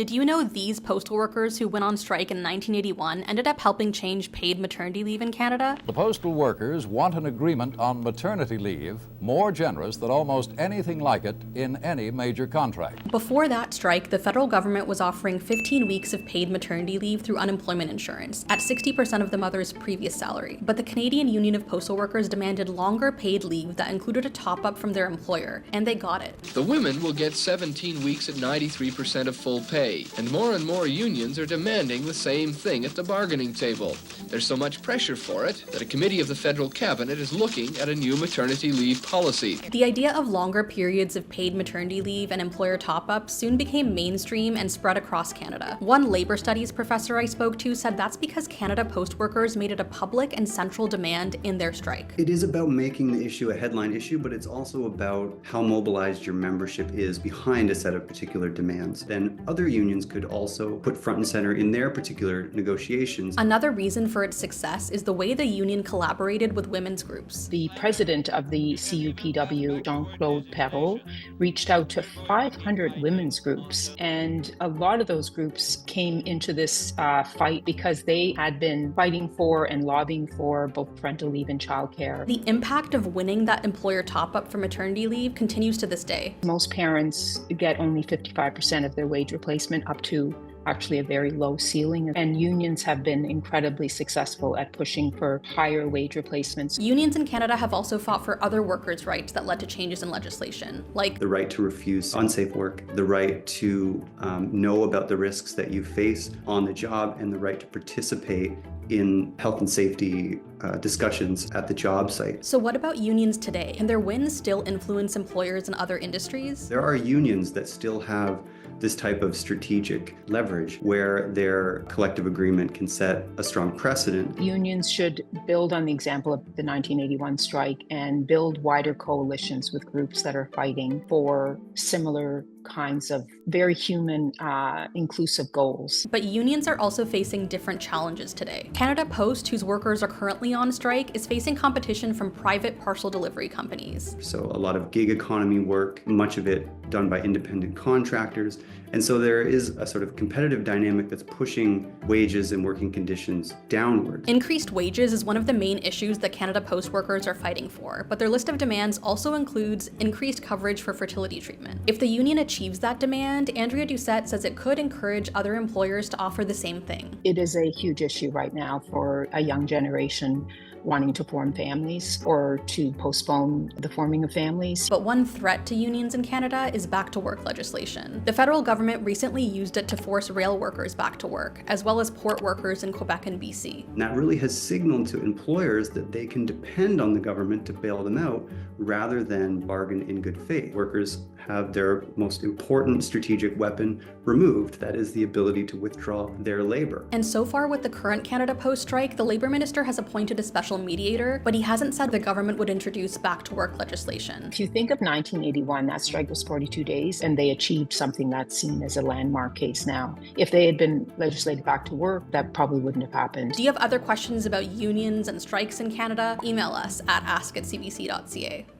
Did you know these postal workers who went on strike in 1981 ended up helping change paid maternity leave in Canada? The postal workers want an agreement on maternity leave more generous than almost anything like it in any major contract. Before that strike, the federal government was offering 15 weeks of paid maternity leave through unemployment insurance at 60% of the mother's previous salary. But the Canadian Union of Postal Workers demanded longer paid leave that included a top-up from their employer, and they got it. The women will get 17 weeks at 93% of full pay, and more unions are demanding the same thing at the bargaining table. There's so much pressure for it that a committee of the federal cabinet is looking at a new maternity leave policy. The idea of longer periods of paid maternity leave and employer top-ups soon became mainstream and spread across Canada. One labor studies professor I spoke to said that's because Canada Post workers made it a public and central demand in their strike. It is about making the issue a headline issue, but it's also about how mobilized your membership is behind a set of particular demands. Then other unions could also put front and center in their particular negotiations. Another reason for its success is the way the union collaborated with women's groups. The president of the CUPW, Jean-Claude Perrault, reached out to 500 women's groups, and a lot of those groups came into this fight because they had been fighting for and lobbying for both parental leave and childcare. The impact of winning that employer top-up for maternity leave continues to this day. Most parents get only 55% of their wage replacement, up to actually a very low ceiling, and unions have been incredibly successful at pushing for higher wage replacements. Unions in Canada have also fought for other workers' rights that led to changes in legislation, like the right to refuse unsafe work, the right to know about the risks that you face on the job, and the right to participate in health and safety discussions at the job site. So what about unions today? Can their wins still influence employers in other industries? There are unions that still have this type of strategic leverage where their collective agreement can set a strong precedent. Unions should build on the example of the 1981 strike and build wider coalitions with groups that are fighting for similar kinds of very human, inclusive goals. But unions are also facing different challenges today. Canada Post, whose workers are currently on strike, is facing competition from private parcel delivery companies. So a lot of gig economy work, much of it done by independent contractors. And so there is a sort of competitive dynamic that's pushing wages and working conditions downward. Increased wages is one of the main issues that Canada Post workers are fighting for, but their list of demands also includes increased coverage for fertility treatment. If the union achieves that demand, Andrea Doucette says it could encourage other employers to offer the same thing. It is a huge issue right now for a young generation wanting to form families or to postpone the forming of families. But one threat to unions in Canada is back to work legislation. The federal government recently used it to force rail workers back to work, as well as port workers in Quebec and BC. And that really has signaled to employers that they can depend on the government to bail them out rather than bargain in good faith. Workers have their most important strategic weapon removed, that is the ability to withdraw their labor. And so far with the current Canada Post strike, the Labour Minister has appointed a special mediator, but he hasn't said the government would introduce back to work legislation. If you think of 1981, that strike was 42 days, and they achieved something that's seen as a landmark case now. If they had been legislated back to work, that probably wouldn't have happened. Do you have other questions about unions and strikes in Canada? Email us at ask@cbc.ca.